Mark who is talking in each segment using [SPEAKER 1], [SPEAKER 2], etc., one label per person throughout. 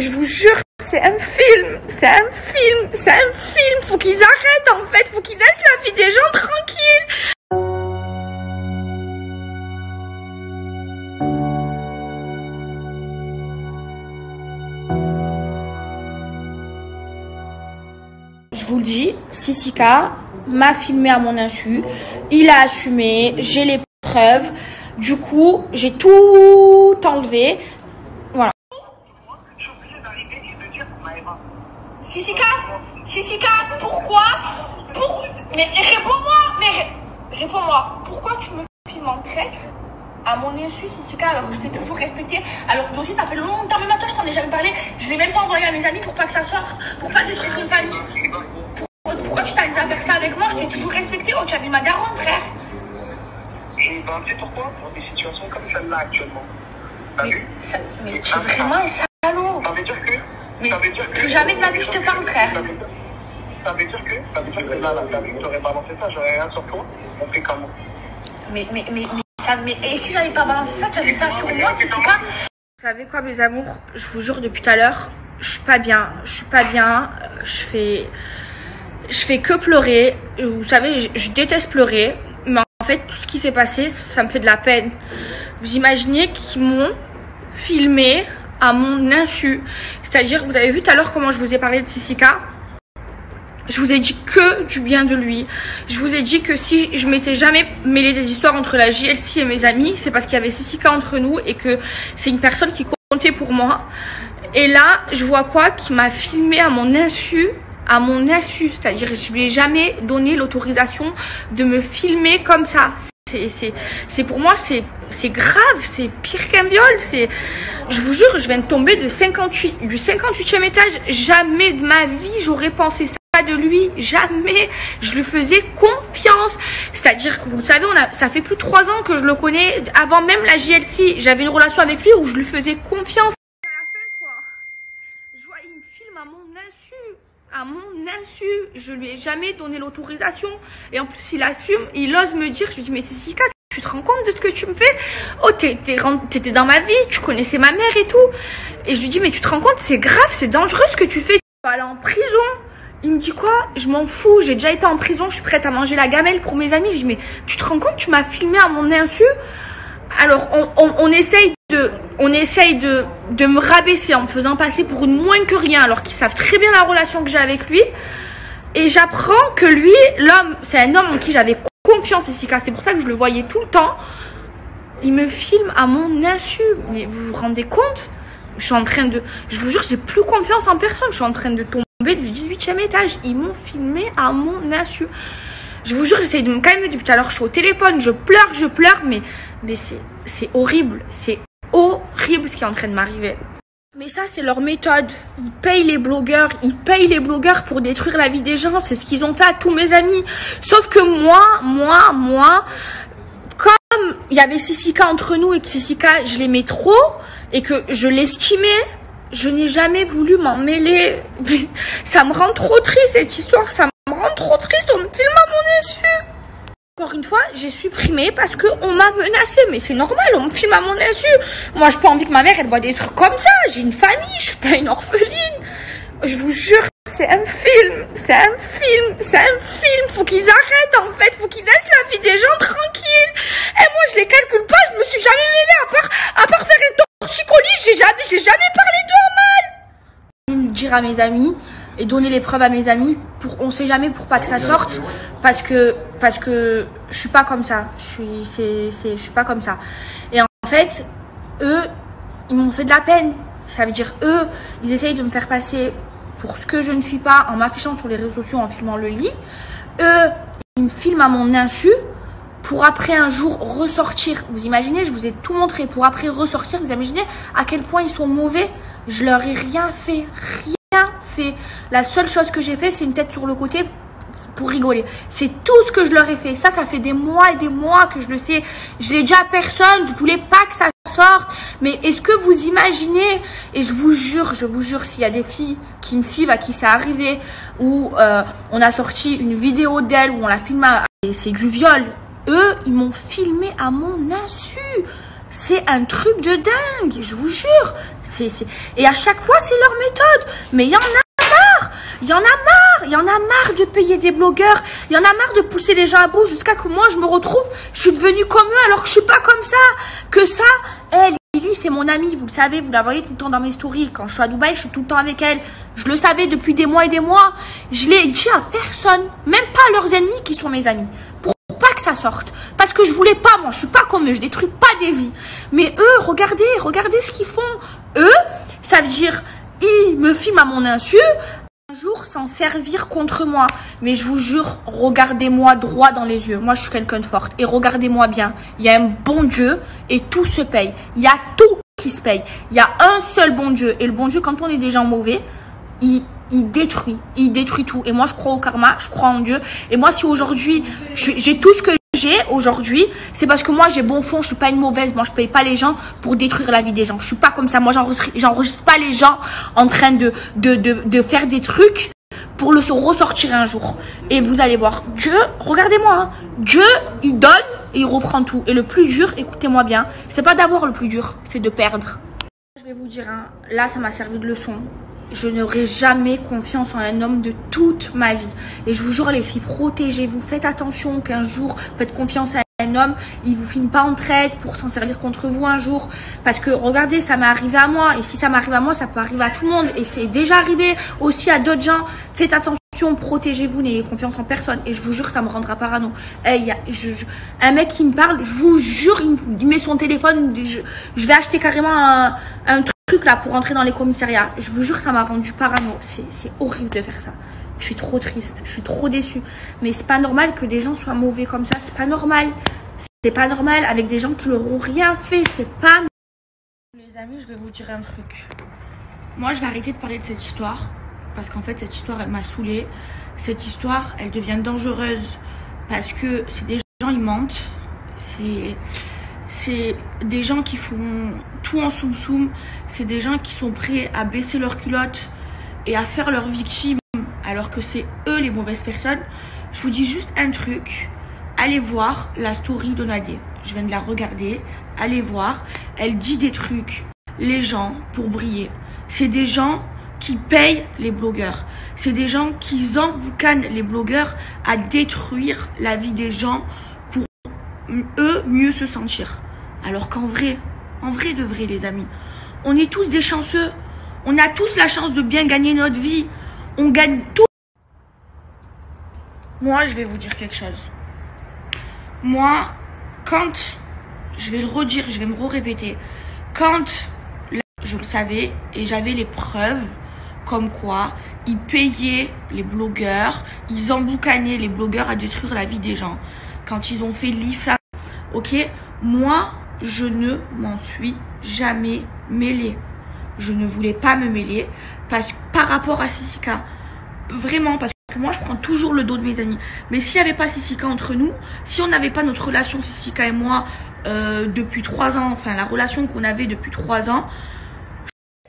[SPEAKER 1] Je vous jure, c'est un film. C'est un film. C'est un film. Faut qu'ils arrêtent en fait. Faut qu'ils laissent la vie des gens tranquille. Je vous le dis, Sissika m'a filmé à mon insu. Il a assumé. J'ai les preuves. Du coup, j'ai tout enlevé. Voilà. Sissika, pourquoi? Mais réponds-moi. Pourquoi tu me filmes en traître à mon insu, Sissika, alors que je t'ai toujours respecté? Alors que aussi, ça fait longtemps, même à toi, je t'en ai jamais parlé. Je l'ai même pas envoyé à mes amis pour pas que ça sorte, pour pas détruire une famille. Pourquoi tu t'amuses à faire ça avec moi? Je t'ai toujours respecté. Oh, tu as vu ma daronne, frère.
[SPEAKER 2] Ben, tu sais pourquoi? Dans des situations comme celle-là actuellement.
[SPEAKER 1] Mais tu es vraiment un salaud.
[SPEAKER 2] Ça veut dire que...
[SPEAKER 1] Mais plus jamais de ma vie je te parle, frère.
[SPEAKER 2] Ça veut dire que là, t'as vu que t'aurais balancé ça, j'aurais rien sur toi. On fait comment?
[SPEAKER 1] Et si j'avais pas balancé ça, tu avais ça sur moi, c'est pas... Vous savez quoi, mes amours? Je vous jure, depuis tout à l'heure, je suis pas bien. Je fais que pleurer. Vous savez, je déteste pleurer. Mais en fait, tout ce qui s'est passé, ça me fait de la peine. Vous imaginez qu'ils m'ont filmé à mon insu. C'est-à-dire, vous avez vu tout à l'heure comment je vous ai parlé de Sissika. Je vous ai dit que du bien de lui. Je vous ai dit que si je m'étais jamais mêlé des histoires entre la JLC et mes amis, c'est parce qu'il y avait Sissika entre nous et que c'est une personne qui comptait pour moi. Et là, je vois quoi? Qui m'a filmé à mon insu. À mon insu, c'est-à-dire je lui ai jamais donné l'autorisation de me filmer comme ça. C'est pour moi, c'est grave, c'est pire qu'un viol. Je vous jure, je viens de tomber du 58e étage. Jamais de ma vie j'aurais pensé ça de lui, jamais. Je lui faisais confiance. C'est-à-dire, vous le savez, ça fait plus de 3 ans que je le connais. Avant même la JLC, j'avais une relation avec lui où je lui faisais confiance. À la fin, quoi, je vois, il me filme à mon insu. À mon insu, je lui ai jamais donné l'autorisation. Et en plus, il assume, il ose me dire, je lui dis, mais Sissika, tu te rends compte de ce que tu me fais? Oh, t'étais dans ma vie, tu connaissais ma mère et tout. Et je lui dis, mais tu te rends compte, c'est grave, c'est dangereux ce que tu fais. Tu vas aller en prison. Il me dit quoi? Je m'en fous, j'ai déjà été en prison, je suis prête à manger la gamelle pour mes amis. Je dis, mais tu te rends compte, tu m'as filmé à mon insu? Alors, on essaye de me rabaisser en me faisant passer pour une moins que rien, alors qu'ils savent très bien la relation que j'ai avec lui. Et j'apprends que lui, l'homme, c'est un homme en qui j'avais confiance, Sissika. C'est pour ça que je le voyais tout le temps. Il me filme à mon insu. Mais vous vous rendez compte? Je suis en train de... Je vous jure, j'ai plus confiance en personne. Je suis en train de tomber du 18e étage. Ils m'ont filmé à mon insu. Je vous jure, j'essaye de me calmer depuis tout à l'heure. Je suis au téléphone, je pleure, mais c'est horrible. C'est horrible ce qui est en train de m'arriver. Mais ça, c'est leur méthode. Ils payent les blogueurs pour détruire la vie des gens. C'est ce qu'ils ont fait à tous mes amis. Sauf que moi, comme il y avait Sissika entre nous et que Sissika, je l'aimais trop et que je l'estimais, je n'ai jamais voulu m'en mêler. Mais ça me rend trop triste, cette histoire. Ça me rend trop triste. On me filme à mon insu. Encore une fois, j'ai supprimé parce qu'on m'a menacé. Mais c'est normal, on me filme à mon insu. Moi, j'ai pas envie que ma mère, elle voit des trucs comme ça. J'ai une famille, je suis pas une orpheline. Je vous jure, c'est un film. Faut qu'ils arrêtent, en fait. Faut qu'ils laissent la vie des gens tranquille. Et moi, je les calcule pas. Je me suis jamais mêlée à part faire un torticolis. J'ai jamais parlé d'eux mal. Dire à mes amis et donner les preuves à mes amis on sait jamais, pour pas que ça sorte, parce que je suis pas comme ça. Je suis pas comme ça. Et en fait, eux, ils m'ont fait de la peine. Ça veut dire, eux, ils essayent de me faire passer pour ce que je ne suis pas en m'affichant sur les réseaux sociaux, en filmant le lit. Eux, ils me filment à mon insu pour après un jour ressortir. Vous imaginez, je vous ai tout montré, pour après ressortir. Vous imaginez à quel point ils sont mauvais? Je leur ai rien fait. La seule chose que j'ai fait, c'est une tête sur le côté pour rigoler. C'est tout ce que je leur ai fait. Ça fait des mois et des mois que je le sais. Je l'ai dit à personne. Je voulais pas que ça sorte. Mais est-ce que vous imaginez? Et je vous jure, s'il y a des filles qui me suivent, à qui c'est arrivé, où on a sorti une vidéo d'elle, où on l'a filmé, et c'est du viol. Eux, ils m'ont filmé à mon insu. C'est un truc de dingue, je vous jure. Et à chaque fois, c'est leur méthode. Mais il y en a marre. Il y en a marre. Il y en a marre de payer des blogueurs. Il y en a marre de pousser les gens à bout jusqu'à que moi, je me retrouve, je suis devenue comme eux alors que je suis pas comme ça. Que ça, elle, Lily, c'est mon amie. Vous le savez, vous la voyez tout le temps dans mes stories. Quand je suis à Dubaï, je suis tout le temps avec elle. Je le savais depuis des mois et des mois. Je l'ai dit à personne. Même pas à leurs ennemis qui sont mes amis. Pas que ça sorte, parce que je voulais pas, moi je suis pas comme eux, je détruis pas des vies, mais eux, regardez ce qu'ils font. Eux, ça veut dire ils me filment à mon insu, un jour s'en servir contre moi. Mais je vous jure, regardez-moi droit dans les yeux, moi je suis quelqu'un de forte, et regardez-moi bien, il y a un bon Dieu et tout se paye, il y a tout qui se paye, il y a un seul bon Dieu, et le bon Dieu, quand on est des gens mauvais, il détruit tout. Et moi, je crois au karma, je crois en Dieu. Et moi, si aujourd'hui, j'ai tout ce que j'ai aujourd'hui, c'est parce que moi, j'ai bon fond, je suis pas une mauvaise. Moi, je paye pas les gens pour détruire la vie des gens. Je suis pas comme ça. Moi, j'enregistre pas les gens en train de faire des trucs pour le ressortir un jour. Et vous allez voir, Dieu, regardez-moi, hein, Dieu, il donne et il reprend tout. Et le plus dur, écoutez-moi bien, c'est pas d'avoir le plus dur, c'est de perdre. Je vais vous dire, hein, là, ça m'a servi de leçon. Je n'aurai jamais confiance en un homme de toute ma vie. Et je vous jure, les filles, protégez-vous. Faites attention qu'un jour, faites confiance à un homme. Il vous filme pas en traite pour s'en servir contre vous un jour. Parce que, regardez, ça m'est arrivé à moi. Et si ça m'arrive à moi, ça peut arriver à tout le monde. Et c'est déjà arrivé aussi à d'autres gens. Faites attention, protégez-vous, n'ayez confiance en personne. Et je vous jure, ça me rendra parano. Hey, un mec qui me parle, je vous jure, il met son téléphone. Je vais acheter carrément un truc là pour rentrer dans les commissariats. Je vous jure, ça m'a rendu parano. C'est horrible de faire ça. Je suis trop triste, je suis trop déçue. Mais c'est pas normal que des gens soient mauvais comme ça. C'est pas normal. C'est pas normal avec des gens qui leur ont rien fait. C'est pas normal. Les amis, je vais vous dire un truc. Moi, je vais arrêter de parler de cette histoire. Parce qu'en fait, cette histoire, elle m'a saoulée. Cette histoire, elle devient dangereuse. Parce que c'est des gens, ils mentent. C'est des gens qui font tout en soum-soum. C'est des gens qui sont prêts à baisser leurs culottes et à faire leurs victimes alors que c'est eux les mauvaises personnes. Je vous dis juste un truc. Allez voir la story de Nadé. Je viens de la regarder. Allez voir. Elle dit des trucs. Les gens pour briller. C'est des gens qui payent les blogueurs. C'est des gens qui emboucanent les blogueurs à détruire la vie des gens pour eux mieux se sentir. Alors qu'en vrai de vrai les amis, on est tous des chanceux. On a tous la chance de bien gagner notre vie. On gagne tout. Moi, je vais vous dire quelque chose. Moi, quand, je vais le redire, je vais me répéter, quand je le savais et j'avais les preuves comme quoi ils payaient les blogueurs, ils emboucanaient les blogueurs à détruire la vie des gens. Quand ils ont fait l'IFLA, ok, moi, je ne m'en suis jamais mêlée. Je ne voulais pas me mêler par rapport à Sissika. Vraiment, parce que moi, je prends toujours le dos de mes amis. Mais s'il n'y avait pas Sissika entre nous, si on n'avait pas notre relation, Sissika et moi, depuis 3 ans, enfin la relation qu'on avait depuis 3 ans,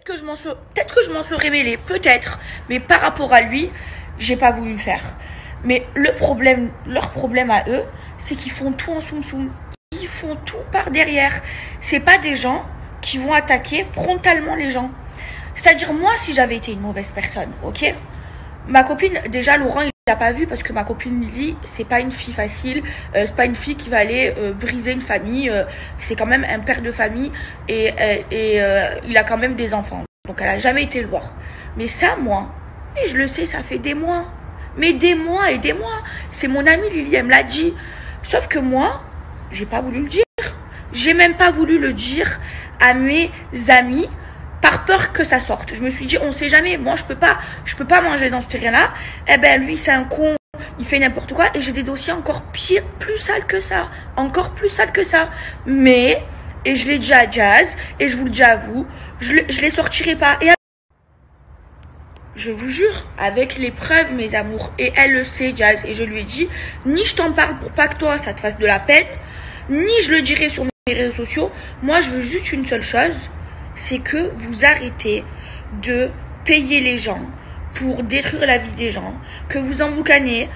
[SPEAKER 1] peut-être que je m'en serais mêlée, peut-être. Mais par rapport à lui, j'ai pas voulu le faire. Mais leur problème à eux, c'est qu'ils font tout en soum-soum. Ils font tout par derrière. C'est pas des gens qui vont attaquer frontalement les gens. C'est-à-dire, moi, si j'avais été une mauvaise personne, ok, ma copine, déjà, Laurent, il l'a pas vu parce que ma copine Lily, c'est pas une fille facile, c'est pas une fille qui va aller briser une famille, c'est quand même un père de famille et il a quand même des enfants. Donc, elle a jamais été le voir. Mais ça, moi, et je le sais, ça fait des mois. Mais des mois et des mois. C'est mon amie Lily, elle me l'a dit. Sauf que moi, j'ai pas voulu le dire. J'ai même pas voulu le dire à mes amis par peur que ça sorte. Je me suis dit, on sait jamais. Moi, je peux pas manger dans ce terrain-là. Eh ben, lui, c'est un con. Il fait n'importe quoi. Et j'ai des dossiers encore pire, plus sales que ça. Encore plus sales que ça. Mais, et je l'ai dit à Jazz, et je vous le dis à vous, je les sortirai pas. Et je vous jure, avec les preuves, mes amours, et elle le sait, Jazz, et je lui ai dit, ni je t'en parle pour pas que toi, ça te fasse de la peine, ni je le dirai sur mes réseaux sociaux. Moi, je veux juste une seule chose, c'est que vous arrêtez de payer les gens pour détruire la vie des gens, que vous emboucanez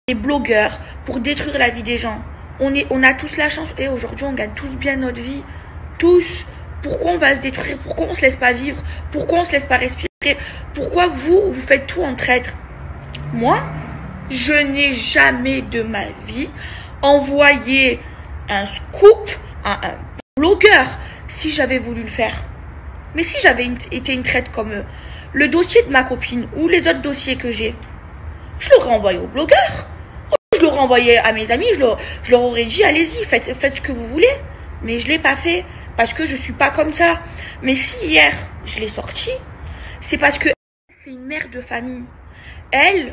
[SPEAKER 1] les blogueurs pour détruire la vie des gens. On a tous la chance, et aujourd'hui, on gagne tous bien notre vie. tous. Pourquoi on va se détruire? Pourquoi on se laisse pas vivre? Pourquoi on se laisse pas respirer? Pourquoi vous faites tout en traître? Moi, je n'ai jamais de ma vie envoyé un scoop à un blogueur si j'avais voulu le faire. Mais si j'avais été une traite comme eux, le dossier de ma copine ou les autres dossiers que j'ai, je l'aurais envoyé au blogueur. Je l'aurais envoyé à mes amis, je leur aurais dit, allez-y, faites ce que vous voulez. Mais je ne l'ai pas fait parce que je ne suis pas comme ça. Mais si hier, je l'ai sorti, c'est parce que c'est une mère de famille. Elle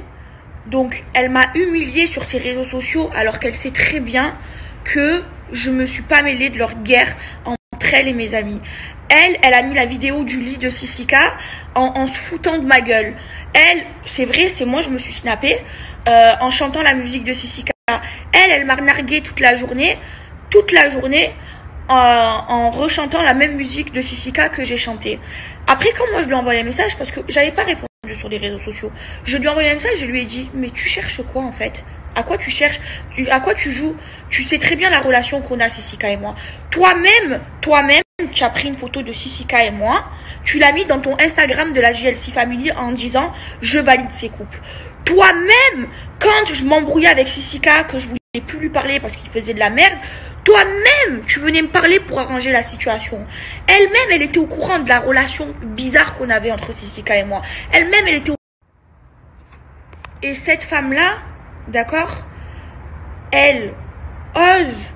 [SPEAKER 1] m'a humiliée sur ses réseaux sociaux alors qu'elle sait très bien que je me suis pas mêlée de leur guerre entre elle et mes amis. Elle a mis la vidéo du lit de Sissika en se foutant de ma gueule. C'est vrai, c'est moi, je me suis snappée en chantant la musique de Sissika. Elle m'a nargué toute la journée en rechantant la même musique de Sissika que j'ai chantée. Après, quand moi je lui ai envoyé un message, parce que j'avais pas répondu sur les réseaux sociaux, je lui ai envoyé un message, je lui ai dit, mais tu cherches quoi en fait? À quoi tu cherches? À quoi tu joues? Tu sais très bien la relation qu'on a, Sissika et moi. Toi-même, tu as pris une photo de Sissika et moi, tu l'as mis dans ton Instagram de la JLC Family en disant je valide ces couples. Toi-même, quand je m'embrouillais avec Sissika, que je voulais plus lui parler parce qu'il faisait de la merde, toi-même, tu venais me parler pour arranger la situation. Elle-même, elle était au courant de la relation bizarre qu'on avait entre Sissika et moi. Elle-même, elle était au courant. Et cette femme-là, d'accord, elle ose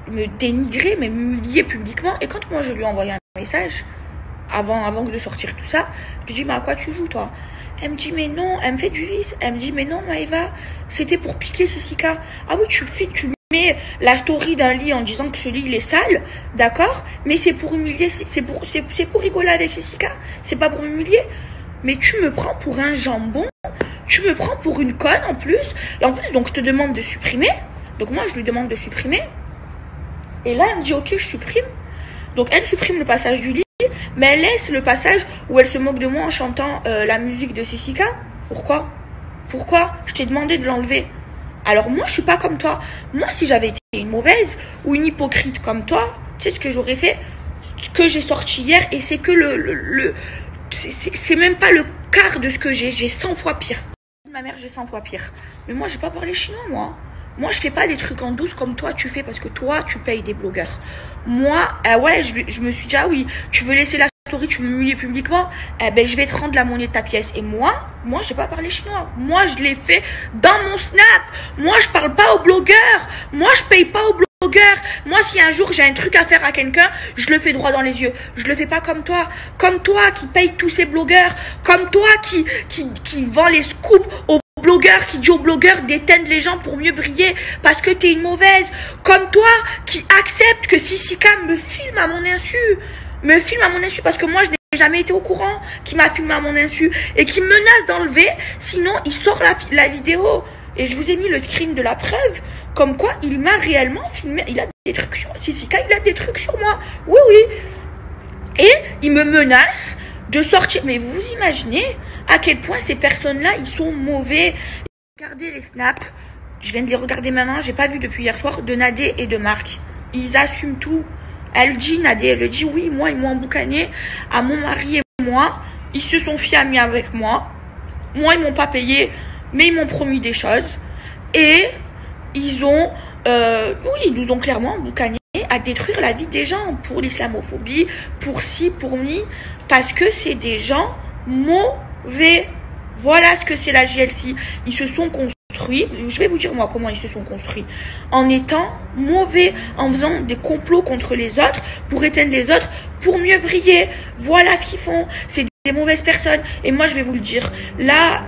[SPEAKER 1] me dénigrer, mais m'humilier publiquement. Et quand moi je lui ai envoyé un message avant de sortir tout ça, je lui dis mais à quoi tu joues toi? Elle me dit mais non, elle me fait du vice. Elle me dit mais non Maëva, c'était pour piquer Sissika. Ah oui, tu mets la story d'un lit en disant que ce lit il est sale, d'accord, mais c'est pour humilier, c'est pour rigoler avec Sissika, c'est pas pour m'humilier. Mais tu me prends pour un jambon, tu me prends pour une conne en plus, et en plus donc je te demande de supprimer. Donc moi je lui demande de supprimer. Et là, elle me dit, ok, je supprime. Donc, elle supprime le passage du lit, mais elle laisse le passage où elle se moque de moi en chantant la musique de Sissika. Pourquoi? Je t'ai demandé de l'enlever. Alors, moi, je suis pas comme toi. Moi, si j'avais été une mauvaise ou une hypocrite comme toi, tu sais ce que j'aurais fait? Ce que j'ai sorti hier, et c'est que c'est même pas le quart de ce que j'ai. J'ai 100 fois pire. Ma mère, j'ai 100 fois pire. Mais moi, j'ai pas parlé chinois, moi. Moi, je fais pas des trucs en douce comme toi, tu fais parce que toi, tu payes des blogueurs. Moi, ouais, je me suis dit, ah oui, tu veux laisser la story, tu veux m'humilier publiquement, eh ben, je vais te rendre la monnaie de ta pièce. Et moi, j'ai pas parlé chinois. Moi, je l'ai fait dans mon Snap. Moi, je parle pas aux blogueurs. Moi, je paye pas aux blogueurs. Moi, si un jour j'ai un truc à faire à quelqu'un, je le fais droit dans les yeux. Je le fais pas comme toi. Comme toi qui paye tous ces blogueurs. Comme toi qui vend les scoops aux blogueur qui dit aux blogueurs d'éteindre les gens pour mieux briller parce que t'es une mauvaise, comme toi qui accepte que Sissika me filme à mon insu, parce que moi je n'ai jamais été au courant qu'il m'a filmé à mon insu et qui menace d'enlever, sinon il sort la vidéo. Et je vous ai mis le screen de la preuve comme quoi il m'a réellement filmé. Il a des trucs sur Sissika, il a des trucs sur moi, oui. Et il me menace de sortir. Mais vous vous imaginez à quel point ces personnes-là, ils sont mauvais. Regardez les snaps. Je viens de les regarder maintenant. J'ai pas vu depuis hier soir de Nadé et de Marc. Ils assument tout. Nadé, elle dit oui, moi, ils m'ont emboucané à mon mari et moi. Ils se sont fiés amis avec moi. Moi, ils m'ont pas payé, mais ils m'ont promis des choses. Et ils ont, ils nous ont clairement emboucané à détruire la vie des gens pour l'islamophobie, pour ci, pour mi, parce que c'est des gens mauvais. Voilà ce que c'est la JLC. Ils se sont construits, je vais vous dire moi comment ils se sont construits, en étant mauvais, en faisant des complots contre les autres, pour éteindre les autres, pour mieux briller. Voilà ce qu'ils font. C'est des mauvaises personnes. Et moi je vais vous le dire, là,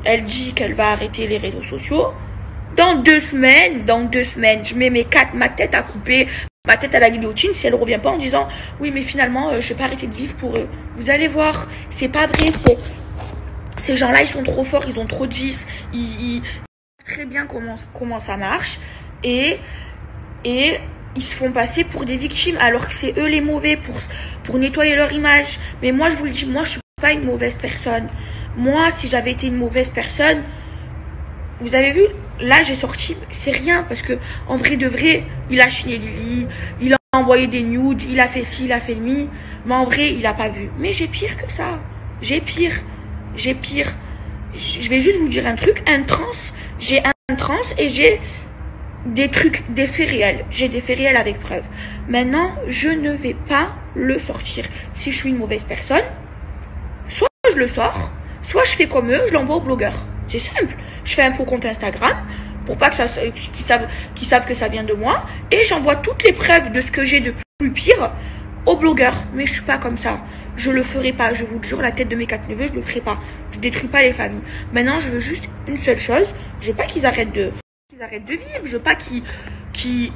[SPEAKER 1] elle dit qu'elle va arrêter les réseaux sociaux. Dans 2 semaines, je mets ma tête à couper, ma tête à la guillotine si elle revient pas en disant oui mais finalement je vais pas arrêter de vivre pour eux. Vous allez voir, c'est pas vrai, ces gens-là ils sont trop forts, ils ont trop de vices, ils savent très bien comment ça marche et ils se font passer pour des victimes alors que c'est eux les mauvais pour nettoyer leur image. Mais moi je vous le dis, moi je suis pas une mauvaise personne. Moi si j'avais été une mauvaise personne, vous avez vu, là j'ai sorti, c'est rien parce que en vrai de vrai, il a chiné Lily, il a envoyé des nudes, il a fait ci, il a fait demi. Mais en vrai, il a pas vu. Mais j'ai pire que ça. J'ai pire. J'ai pire. Je vais juste vous dire un truc. J'ai un trans et j'ai des trucs, des faits réels. J'ai des faits réels avec preuve. Maintenant, je ne vais pas le sortir. Si je suis une mauvaise personne, soit je le sors, soit je fais comme eux, je l'envoie au blogueur. C'est simple. Je fais un faux compte Instagram pour pas que ça, qu'ils savent que ça vient de moi, et j'envoie toutes les preuves de ce que j'ai de plus pire au blogueur. Mais je suis pas comme ça. Je le ferai pas. Je vous le jure, la tête de mes 4 neveux, je le ferai pas. Je détruis pas les familles. Maintenant, je veux juste une seule chose. Je veux pas qu'ils arrêtent de vivre. Je veux pas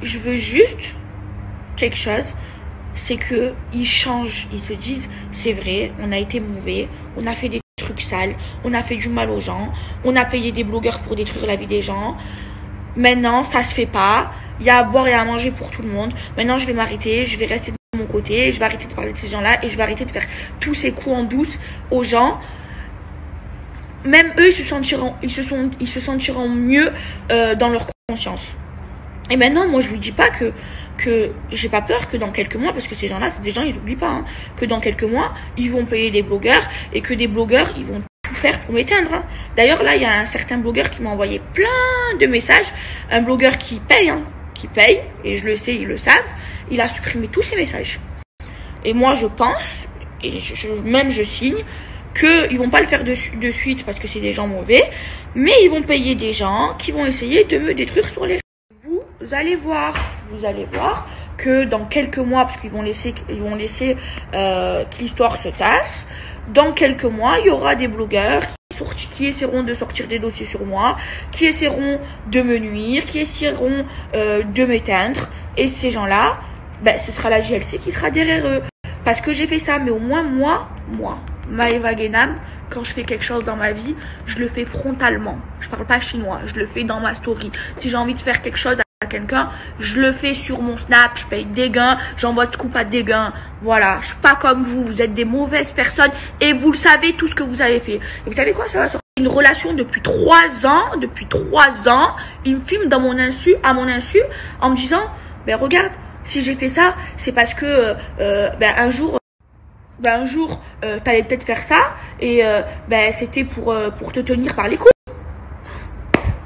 [SPEAKER 1] je veux juste quelque chose. C'est que ils changent. Ils se disent, c'est vrai, on a été mauvais, on a fait des trucs sales, on a fait du mal aux gens, on a payé des blogueurs pour détruire la vie des gens. Maintenant, ça se fait pas. Il y a à boire et à manger pour tout le monde. Maintenant, je vais m'arrêter, je vais rester de mon côté, je vais arrêter de parler de ces gens-là et je vais arrêter de faire tous ces coups en douce aux gens. Même eux, ils se sentiront mieux dans leur conscience. Et maintenant, moi, je lui dis pas que j'ai pas peur que dans quelques mois, parce que ces gens-là, c'est des gens, ils oublient pas, hein, que dans quelques mois, ils vont payer des blogueurs et que des blogueurs, ils vont tout faire pour m'éteindre. Hein. D'ailleurs, là, il y a un certain blogueur qui m'a envoyé plein de messages. Un blogueur qui paye, et je le sais, ils le savent. Il a supprimé tous ses messages. Et moi, je pense, et je signe, qu'ils vont pas le faire de suite parce que c'est des gens mauvais, mais ils vont payer des gens qui vont essayer de me détruire sur les réseaux. Vous allez voir que dans quelques mois, parce qu'ils vont laisser que l'histoire se tasse, dans quelques mois, il y aura des blogueurs qui essaieront de sortir des dossiers sur moi, qui essaieront de me nuire, qui essaieront de m'éteindre. Et ces gens-là, ben, ce sera la JLC qui sera derrière eux. Parce que j'ai fait ça, mais au moins moi, Maeva Guénam, quand je fais quelque chose dans ma vie, je le fais frontalement. Je parle pas chinois, je le fais dans ma story. Si j'ai envie de faire quelque chose à quelqu'un, je le fais sur mon Snap, je paye des gains, j'envoie de coups à des gains. Voilà, je suis pas comme vous êtes des mauvaises personnes et vous le savez tout ce que vous avez fait. Et vous savez quoi, ça va sortir une relation depuis 3 ans, il me filme à mon insu, en me disant, ben regarde, si j'ai fait ça, c'est parce que un jour t'allais peut-être faire ça et c'était pour te tenir par les couilles.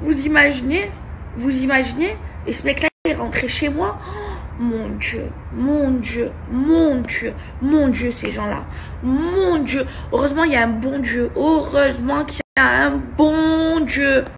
[SPEAKER 1] Vous imaginez et ce mec-là est rentré chez moi. Oh, mon Dieu, ces gens-là. Mon Dieu. Heureusement, il y a un bon Dieu. Heureusement qu'il y a un bon Dieu.